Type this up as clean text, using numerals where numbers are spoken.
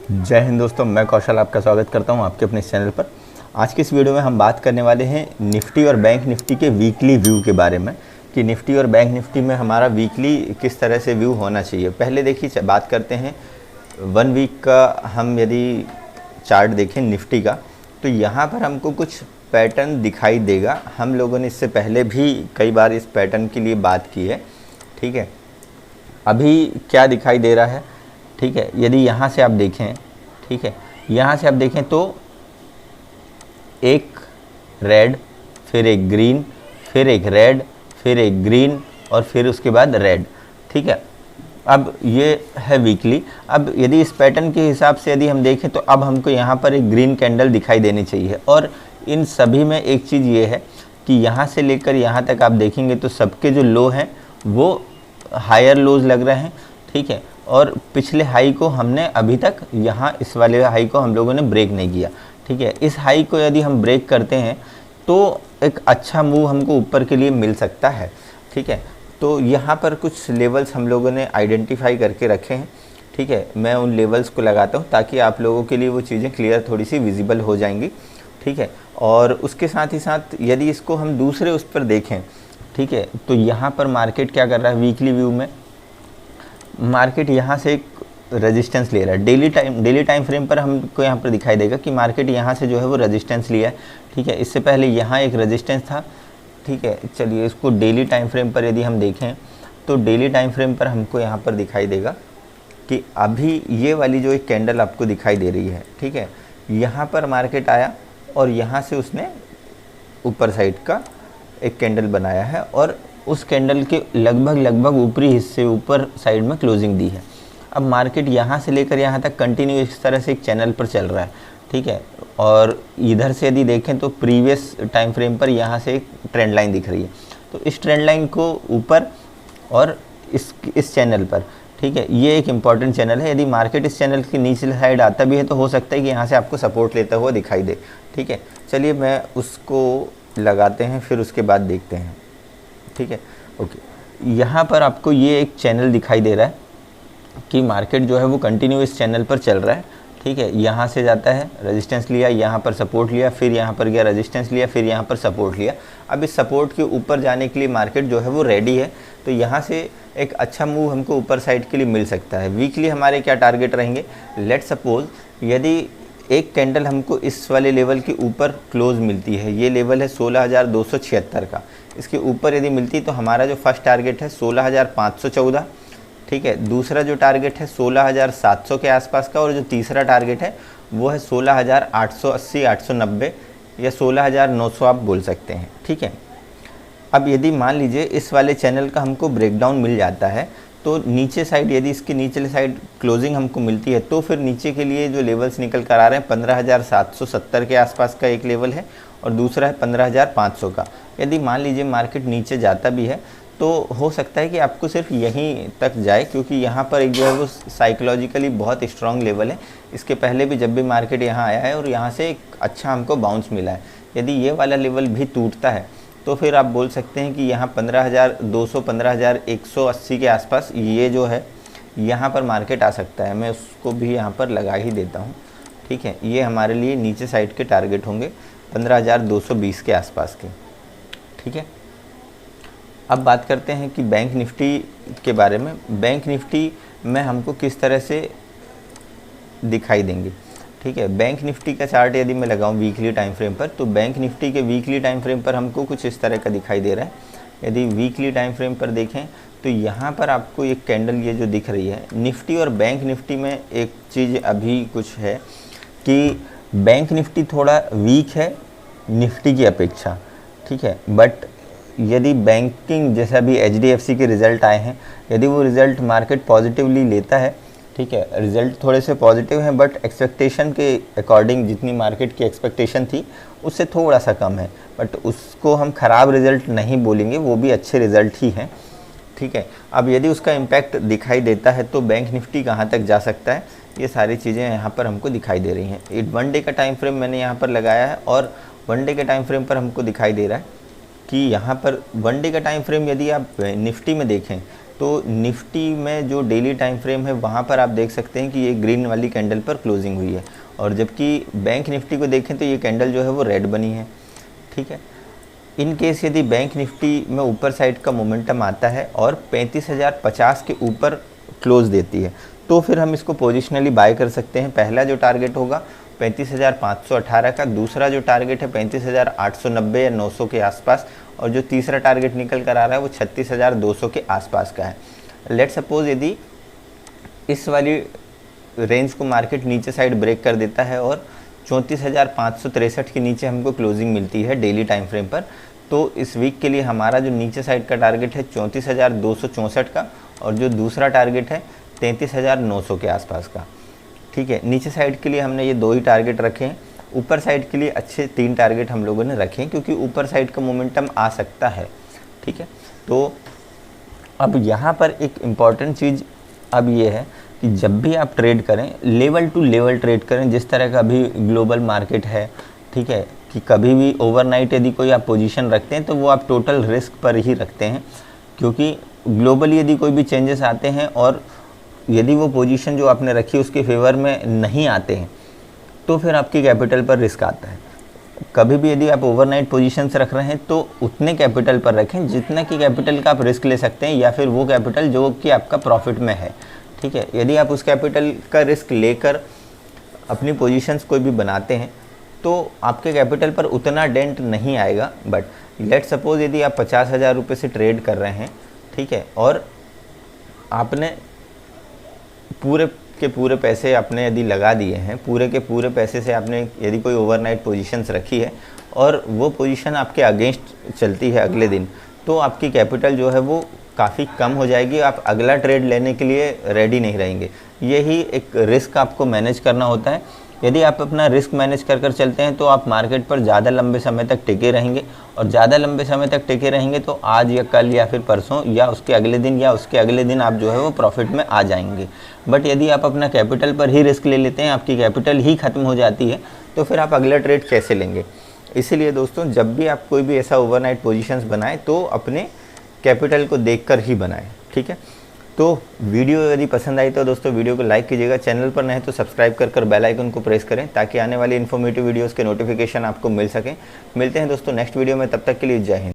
जय हिंद दोस्तों, मैं कौशल आपका स्वागत करता हूं आपके अपने इस चैनल पर। आज की इस वीडियो में हम बात करने वाले हैं निफ्टी और बैंक निफ्टी के वीकली व्यू के बारे में कि निफ्टी और बैंक निफ्टी में हमारा वीकली किस तरह से व्यू होना चाहिए। पहले देखिए बात करते हैं 1 वीक का। हम यदि चार्ट देखें निफ्टी का तो यहाँ पर हमको कुछ पैटर्न दिखाई देगा। हम लोगों ने इससे पहले भी कई बार इस पैटर्न के लिए बात की है, ठीक है। अभी क्या दिखाई दे रहा है, ठीक है। यदि यहाँ से आप देखें, ठीक है, यहाँ से आप देखें तो एक रेड, फिर एक ग्रीन, फिर एक रेड, फिर एक ग्रीन और फिर उसके बाद रेड, ठीक है। अब ये है वीकली। अब यदि इस पैटर्न के हिसाब से यदि हम देखें तो अब हमको यहाँ पर एक ग्रीन कैंडल दिखाई देनी चाहिए। और इन सभी में एक चीज़ ये है कि यहाँ से लेकर यहाँ तक आप देखेंगे तो सबके जो लो हैं वो हायर लोज लग रहे हैं, ठीक है। और पिछले हाई को हमने अभी तक यहाँ इस वाले हाई को हम लोगों ने ब्रेक नहीं किया, ठीक है। इस हाई को यदि हम ब्रेक करते हैं तो एक अच्छा मूव हमको ऊपर के लिए मिल सकता है, ठीक है। तो यहाँ पर कुछ लेवल्स हम लोगों ने आइडेंटिफाई करके रखे हैं, ठीक है। मैं उन लेवल्स को लगाता हूँ ताकि आप लोगों के लिए वो चीज़ें क्लियर थोड़ी सी विजिबल हो जाएंगी, ठीक है। और उसके साथ ही साथ यदि इसको हम दूसरे उस पर देखें, ठीक है, तो यहाँ पर मार्केट क्या कर रहा है वीकली व्यू में। मार्केट यहाँ से एक रेजिस्टेंस ले रहा है। डेली टाइम फ्रेम पर हमको यहाँ पर दिखाई देगा कि मार्केट यहाँ से जो है वो रेजिस्टेंस लिया है, ठीक है। इससे पहले यहाँ एक रेजिस्टेंस था, ठीक है। चलिए इसको डेली टाइम फ्रेम पर यदि हम देखें तो डेली टाइम फ्रेम पर हमको यहाँ पर दिखाई देगा कि अभी ये वाली जो एक कैंडल आपको दिखाई दे रही है, ठीक है, यहाँ पर मार्केट आया और यहाँ से उसने ऊपर साइड का एक कैंडल बनाया है और उस कैंडल के लगभग ऊपरी हिस्से ऊपर साइड में क्लोजिंग दी है। अब मार्केट यहाँ से लेकर यहाँ तक कंटिन्यू इस तरह से एक चैनल पर चल रहा है, ठीक है। और इधर से यदि देखें तो प्रीवियस टाइम फ्रेम पर यहाँ से एक ट्रेंड लाइन दिख रही है। तो इस ट्रेंड लाइन को ऊपर और इस चैनल पर, ठीक है, ये एक इम्पॉर्टेंट चैनल है। यदि मार्केट इस चैनल की नीचे साइड आता भी है तो हो सकता है कि यहाँ से आपको सपोर्ट लेता हुआ दिखाई दे, ठीक है। चलिए मैं उसको लगाते हैं, फिर उसके बाद देखते हैं, ठीक है। ओके, यहाँ पर आपको ये एक चैनल दिखाई दे रहा है कि मार्केट जो है वो कंटिन्यू इस चैनल पर चल रहा है, ठीक है। यहाँ से जाता है, रेजिस्टेंस लिया, यहाँ पर सपोर्ट लिया, फिर यहाँ पर गया, रेजिस्टेंस लिया, फिर यहाँ पर सपोर्ट लिया। अब इस सपोर्ट के ऊपर जाने के लिए मार्केट जो है वो रेडी है। तो यहाँ से एक अच्छा मूव हमको ऊपर साइड के लिए मिल सकता है। वीकली हमारे क्या टारगेट रहेंगे, लेट सपोज यदि एक कैंडल हमको इस वाले लेवल के ऊपर क्लोज मिलती है, ये लेवल है 16,276 का, इसके ऊपर यदि मिलती तो हमारा जो फर्स्ट टारगेट है 16,514, ठीक है। दूसरा जो टारगेट है 16,700 के आसपास का और जो तीसरा टारगेट है वो है 16,880, 890 या 16,900 आप बोल सकते हैं, ठीक है। अब यदि मान लीजिए इस वाले चैनल का हमको ब्रेकडाउन मिल जाता है तो नीचे साइड यदि इसकी नीचे साइड क्लोजिंग हमको मिलती है तो फिर नीचे के लिए जो लेवल्स निकल कर आ रहे हैं 15,770 के आसपास का एक लेवल है और दूसरा है 15,500 का। यदि मान लीजिए मार्केट नीचे जाता भी है तो हो सकता है कि आपको सिर्फ यहीं तक जाए, क्योंकि यहाँ पर एक जो है वो साइकोलॉजिकली बहुत स्ट्रॉन्ग लेवल है। इसके पहले भी जब भी मार्केट यहाँ आया है और यहाँ से एक अच्छा हमको बाउंस मिला है, यदि ये वाला लेवल भी टूटता है तो फिर आप बोल सकते हैं कि यहाँ 15,200, 15,180 के आसपास ये जो है यहाँ पर मार्केट आ सकता है। मैं उसको भी यहाँ पर लगा ही देता हूँ, ठीक है। ये हमारे लिए नीचे साइड के टारगेट होंगे 15,220 के आसपास के, ठीक है। अब बात करते हैं कि बैंक निफ्टी के बारे में। बैंक निफ्टी में हमको किस तरह से दिखाई देंगे, ठीक है। बैंक निफ्टी का चार्ट यदि मैं लगाऊं वीकली टाइम फ्रेम पर तो बैंक निफ्टी के वीकली टाइम फ्रेम पर हमको कुछ इस तरह का दिखाई दे रहा है। यदि वीकली टाइम फ्रेम पर देखें तो यहाँ पर आपको एक कैंडल ये जो दिख रही है, निफ्टी और बैंक निफ्टी में एक चीज़ अभी कुछ है कि बैंक निफ्टी थोड़ा वीक है निफ्टी की अपेक्षा, ठीक है। बट यदि बैंकिंग जैसा भी HDFC के रिज़ल्ट आए हैं, यदि वो रिज़ल्ट मार्केट पॉजिटिवली लेता है, ठीक है, रिज़ल्ट थोड़े से पॉजिटिव हैं बट एक्सपेक्टेशन के अकॉर्डिंग जितनी मार्केट की एक्सपेक्टेशन थी उससे थोड़ा सा कम है, बट उसको हम ख़राब रिज़ल्ट नहीं बोलेंगे, वो भी अच्छे रिज़ल्ट ही हैं, ठीक है। अब यदि उसका इम्पैक्ट दिखाई देता है तो बैंक निफ्टी कहाँ तक जा सकता है, ये सारी चीज़ें यहाँ पर हमको दिखाई दे रही हैं। 1 डे का टाइम फ्रेम मैंने यहाँ पर लगाया है और 1 डे के टाइम फ्रेम पर हमको दिखाई दे रहा है कि यहाँ पर 1 डे का टाइम फ्रेम यदि आप निफ्टी में देखें तो निफ्टी में जो डेली टाइम फ्रेम है वहाँ पर आप देख सकते हैं कि ये ग्रीन वाली कैंडल पर क्लोजिंग हुई है, और जबकि बैंक निफ्टी को देखें तो ये कैंडल जो है वो रेड बनी है। ठीक है, इन केस यदि बैंक निफ्टी में ऊपर साइड का मोमेंटम आता है और 35,050 के ऊपर क्लोज देती है तो फिर हम इसको पोजिशनली बाय कर सकते हैं। पहला जो टारगेट होगा 35,518 का, दूसरा जो टारगेट है 35,890 या 900 के आसपास, और जो तीसरा टारगेट निकल कर आ रहा है वो 36,200 के आसपास का है। लेट सपोज यदि इस वाली रेंज को मार्केट नीचे साइड ब्रेक कर देता है और 34,563 के नीचे हमको क्लोजिंग मिलती है डेली टाइम फ्रेम पर, तो इस वीक के लिए हमारा जो नीचे साइड का टारगेट है 34,264 का, और जो दूसरा टारगेट है 33,900 के आसपास का। ठीक है, नीचे साइड के लिए हमने ये 2 ही टारगेट रखे हैं, ऊपर साइड के लिए अच्छे 3 टारगेट हम लोगों ने रखे हैं, क्योंकि ऊपर साइड का मोमेंटम आ सकता है। ठीक है, तो अब यहाँ पर एक इम्पॉर्टेंट चीज़ अब ये है कि जब भी आप ट्रेड करें लेवल टू लेवल ट्रेड करें, जिस तरह का अभी ग्लोबल मार्केट है। ठीक है, कि कभी भी ओवरनाइट यदि कोई आप पोजीशन रखते हैं तो वो आप टोटल रिस्क पर ही रखते हैं, क्योंकि ग्लोबली यदि कोई भी चेंजेस आते हैं और यदि वो पोजीशन जो आपने रखी उसके फेवर में नहीं आते हैं तो फिर आपकी कैपिटल पर रिस्क आता है। कभी भी यदि आप ओवरनाइट पोजीशंस रख रहे हैं तो उतने कैपिटल पर रखें जितना कि कैपिटल का आप रिस्क ले सकते हैं, या फिर वो कैपिटल जो कि आपका प्रॉफिट में है। ठीक है, यदि आप उस कैपिटल का रिस्क लेकर अपनी पोजीशंस कोई भी बनाते हैं तो आपके कैपिटल पर उतना डेंट नहीं आएगा। बट लेट सपोज यदि आप 50,000 रुपये से ट्रेड कर रहे हैं, ठीक है, और आपने पूरे के पूरे पैसे आपने यदि लगा दिए हैं, पूरे के पूरे पैसे से आपने यदि कोई ओवरनाइट पोजीशंस रखी है और वो पोजीशन आपके अगेंस्ट चलती है अगले दिन, तो आपकी कैपिटल जो है वो काफ़ी कम हो जाएगी, आप अगला ट्रेड लेने के लिए रेडी नहीं रहेंगे। यही एक रिस्क आपको मैनेज करना होता है। यदि आप अपना रिस्क मैनेज कर कर चलते हैं तो आप मार्केट पर ज़्यादा लंबे समय तक टिके रहेंगे, और ज़्यादा लंबे समय तक टिके रहेंगे तो आज या कल या फिर परसों या उसके अगले दिन या उसके अगले दिन आप जो है वो प्रॉफिट में आ जाएंगे। बट यदि आप अपना कैपिटल पर ही रिस्क ले लेते हैं, आपकी कैपिटल ही ख़त्म हो जाती है, तो फिर आप अगला ट्रेड कैसे लेंगे। इसीलिए दोस्तों, जब भी आप कोई भी ऐसा ओवरनाइट पोजीशंस बनाएं तो अपने कैपिटल को देखकर ही बनाएं। ठीक है, तो वीडियो यदि पसंद आई तो दोस्तों वीडियो को लाइक कीजिएगा, चैनल पर नए तो सब्सक्राइब कर बेल आइकन को प्रेस करें ताकि आने वाली इन्फॉर्मेटिव वीडियोस के नोटिफिकेशन आपको मिल सकें। मिलते हैं दोस्तों नेक्स्ट वीडियो में, तब तक के लिए जय हिंद।